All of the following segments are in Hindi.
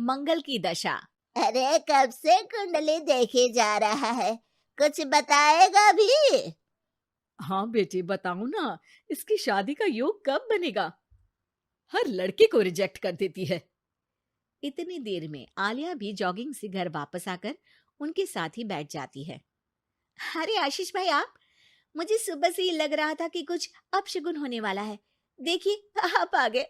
मंगल की दशा। अरे कब से कुंडली देखी जा रहा है, कुछ बताएगा भी? हाँ बेटी, बताऊं ना, इसकी शादी का योग कब बनेगा? हर लड़के को रिजेक्ट कर देती है। इतनी देर में आलिया भी जॉगिंग से घर वापस आकर उनके साथ ही बैठ जाती है। अरे आशीष भाई, आप, मुझे सुबह से ही लग रहा था कि कुछ अपशगुन होने वाला है। देखिए, आप आ गए।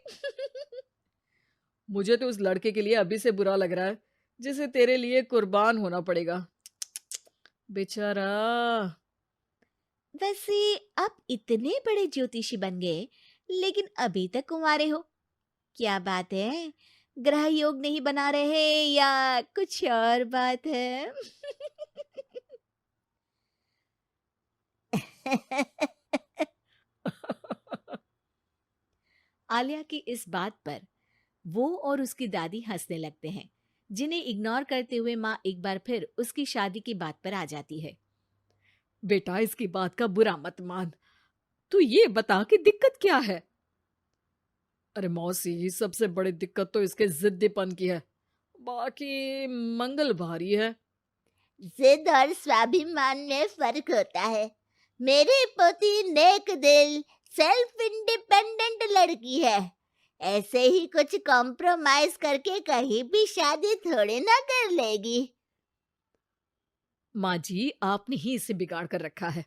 मुझे तो उस लड़के के लिए अभी से बुरा लग रहा है जिसे तेरे लिए कुर्बान होना पड़ेगा। बेचारा। वैसे आप इतने बड़े ज्योतिषी बन गए, लेकिन अभी तक कुंवारे हो। क्या बात है? ग्रह योग नहीं बना रहे या कुछ और बात है? आलिया की इस बात पर वो और उसकी दादी हंसने लगते हैं, जिन्हें इग्नोर करते हुए माँ एक बार फिर उसकी शादी की बात पर आ जाती है। बेटा, इसकी बात का बुरा मत मान। तू ये बता कि दिक्कत क्या है? अरे मौसी, सबसे बड़ी दिक्कत तो इसके जिद्दीपन की है। बाकी मंगल भारी है। जिद और स्वाभिमान में फर्क होता है। मेरी पोती नेक दिल, सेल्फ इंडिपेंडेंट लड़की है। ऐसे ही कुछ कॉम्प्रोमाइज करके कहीं भी शादी थोड़ी ना कर लेगी। माँ जी, आपने ही इसे बिगाड़ कर रखा है।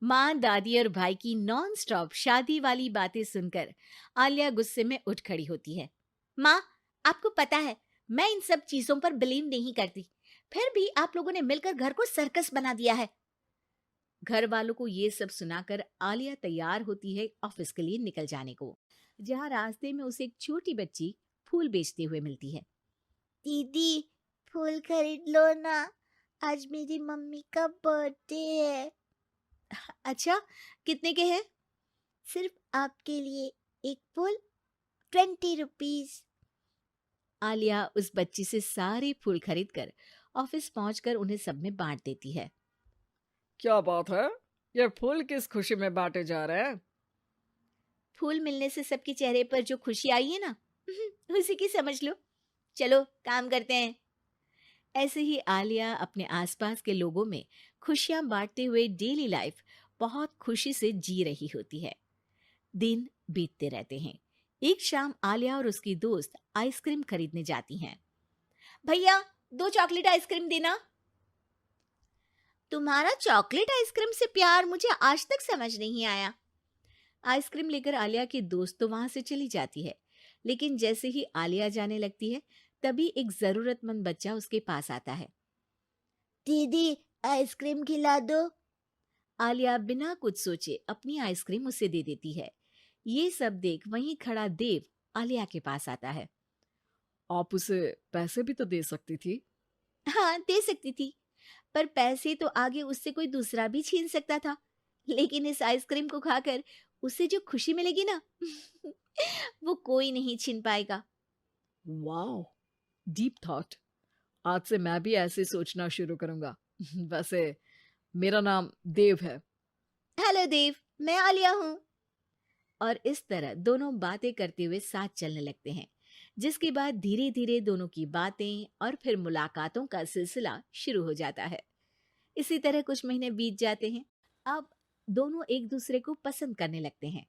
माँ, दादी और भाई की नॉन स्टॉप शादी वाली बातें सुनकर आलिया गुस्से में उठ खड़ी होती है। माँ, आपको पता है, मैं इन सब चीजों पर बिलीव नहीं करती। फिर भी आप लोगों ने मिलकर घर को सर्कस बना दिया है। घर वालों को ये सब सुनाकर आलिया तैयार होती है ऑफिस के लिए निकल जाने को, जहाँ रास्ते में उसे एक छोटी बच्ची फूल बेचते हुए मिलती है। दीदी, फूल खरीद लो ना, आज मेरी मम्मी का बर्थडे है। अच्छा, कितने के हैं? सिर्फ आपके लिए एक फूल, 20 रुपीज। आलिया उस बच्ची से सारे फूल खरीदकर ऑफिस पहुंचकर उन्हें सब में बांट देती है। क्या बात है? ये फूल किस खुशी में बांटे जा रहे हैं? फूल मिलने से सबके चेहरे पर जो खुशी आई है ना, उसी की समझ लो। चलो काम करते हैं। ऐसे ही आलिया अपने आसपास के लोगों में खुशियां बांटते हुए डेली लाइफ बहुत खुशी से जी रही होती है। दिन बीतते रहते हैं। एक शाम आलिया और उसकी दोस्त आइसक्रीम खरीदने जाती हैं। भैया, 2 चॉकलेट आइसक्रीम देना। तुम्हारा चॉकलेट आइसक्रीम से प्यार मुझे आज तक समझ नहीं आया। आइसक्रीम लेकर आलिया की दोस्त तो वहां से चली जाती है, लेकिन जैसे ही आलिया जाने लगती है, तभी एक जरूरतमंद बच्चा उसके पास आता है। दीदी, आइसक्रीम खिला दो। आलिया बिना कुछ सोचे अपनी आइसक्रीम उसे दे देती है। ये सब देख वहीं खड़ा देव आलिया के पास आता है। आप उसे पैसे भी तो दे सकती थी। हाँ, दे सकती थी, पर पैसे तो आगे उससे कोई दूसरा भी छीन सकता था। लेकिन इस आइसक्रीम को खाकर उसे जो खुशी मिलेगी ना, वो कोई नहीं छीन पाएगा। Wow, deep thought. आज से मैं भी ऐसे सोचना शुरू करूंगा। वैसे मेरा नाम देव है। हेलो देव, मैं आलिया हूँ। और इस तरह दोनों बातें करते हुए साथ चलने लगते हैं, जिसके बाद धीरे धीरे दोनों की बातें और फिर मुलाकातों का सिलसिला शुरू हो जाता है। इसी तरह कुछ महीने बीत जाते हैं। अब दोनों एक दूसरे को पसंद करने लगते हैं।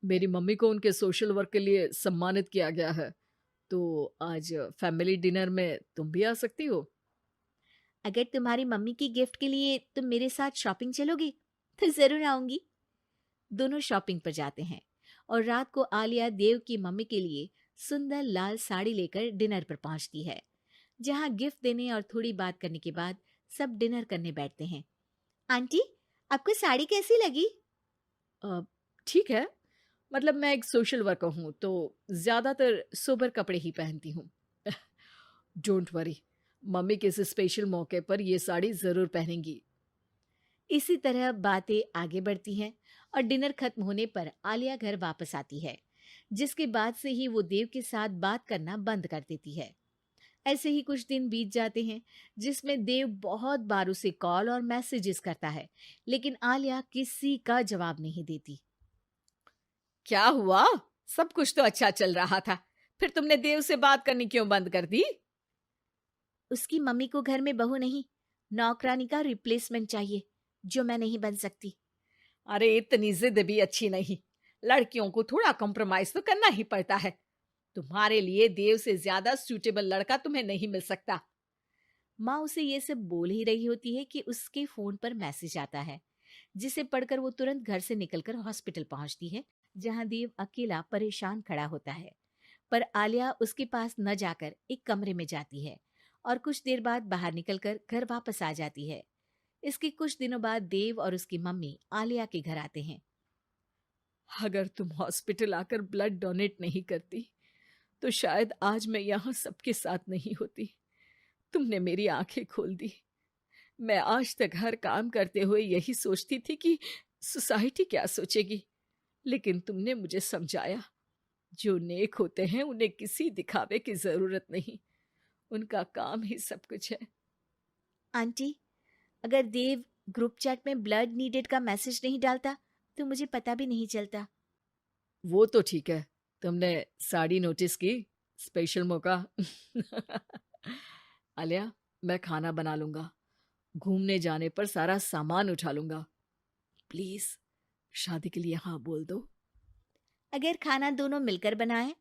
मेरी मम्मी को उनके सोशल वर्क के लिए सम्मानित किया गया है, तो आज फैमिली डिनर में तुम भी आ सकती हो। अगर तुम्हारी मम्मी की गिफ्ट के लिए तुम मेरे साथ शॉपिंग चलोगी तो जरूर आऊंगी। दोनों शॉपिंग पर जाते हैं और रात को आलिया देव की मम्मी के लिए सुंदर लाल साड़ी लेकर डिनर पर पहुंचती है, जहां गिफ्ट देने और थोड़ी बात करने के बाद सब डिनर करने बैठते हैं। आंटी, आपको साड़ी कैसी लगी? अ, ठीक है। मतलब मैं एक सोशल वर्कर हूँ, तो ज़्यादातर सोबर कपड़े ही पहनती हूँ। डोंट वरी, मम्मी किसी स्पेशल मौके पर ये साड़ी ज़रूर पहनेंगी। इसी तरह बातें आगे बढ़ती हैं और डिनर खत्म होने पर आलिया घर वापस आती है, जिसके बाद से ही वो देव के साथ बात करना बंद कर देती है। ऐसे ही कुछ दिन बीत जाते हैं, जिसमें देव बहुत बार उसे कॉल और मैसेजेस करता है, लेकिन आलिया किसी का जवाब नहीं देती। क्या हुआ? सब कुछ तो अच्छा चल रहा था, फिर तुमने देव से बात करनी क्यों बंद कर दी? उसकी मम्मी को घर में बहू नहीं, नौकरानी का रिप्लेसमेंट चाहिए, जो मैं नहीं बन सकती। अरे इतनी जिद भी अच्छी नहीं। लड़कियों को थोड़ा कॉम्प्रोमाइज तो करना ही पड़ता है। तुम्हारे लिए देव से ज्यादा सूटेबल लड़का तुम्हें नहीं मिल सकता। माँ उसे ये सब बोल ही रही होती है कि उसके फोन पर मैसेज आता है, जिसे पढ़कर वो तुरंत घर से निकलकर हॉस्पिटल पहुंचती है, जहां देव अकेला परेशान खड़ा होता है। पर आलिया उसके पास न जाकर एक कमरे में जाती है और कुछ देर बाद बाहर निकलकर घर वापस आ जाती है। इसके कुछ दिनों बाद देव और उसकी मम्मी आलिया के घर आते हैं। अगर तुम हॉस्पिटल आकर ब्लड डोनेट नहीं करती तो शायद आज मैं यहाँ सबके साथ नहीं होती। तुमने मेरी आंखें खोल दी। मैं आज तक हर काम करते हुए यही सोचती थी कि सोसाइटी क्या सोचेगी, लेकिन तुमने मुझे समझाया जो नेक होते हैं उन्हें किसी दिखावे की जरूरत नहीं, उनका काम ही सब कुछ है। आंटी, अगर देव ग्रुप चैट में ब्लड नीडेड का मैसेज नहीं डालता तो मुझे पता भी नहीं चलता। वो तो ठीक है। तुमने साड़ी नोटिस की? स्पेशल मौका। आलिया, मैं खाना बना लूंगा। घूमने जाने पर सारा सामान उठा लूंगा। प्लीज शादी के लिए हाँ बोल दो। अगर खाना दोनों मिलकर बनाए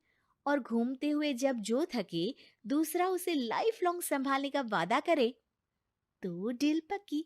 और घूमते हुए जब जो थके दूसरा उसे लाइफ लॉन्ग संभालने का वादा करे तो डील पक्की।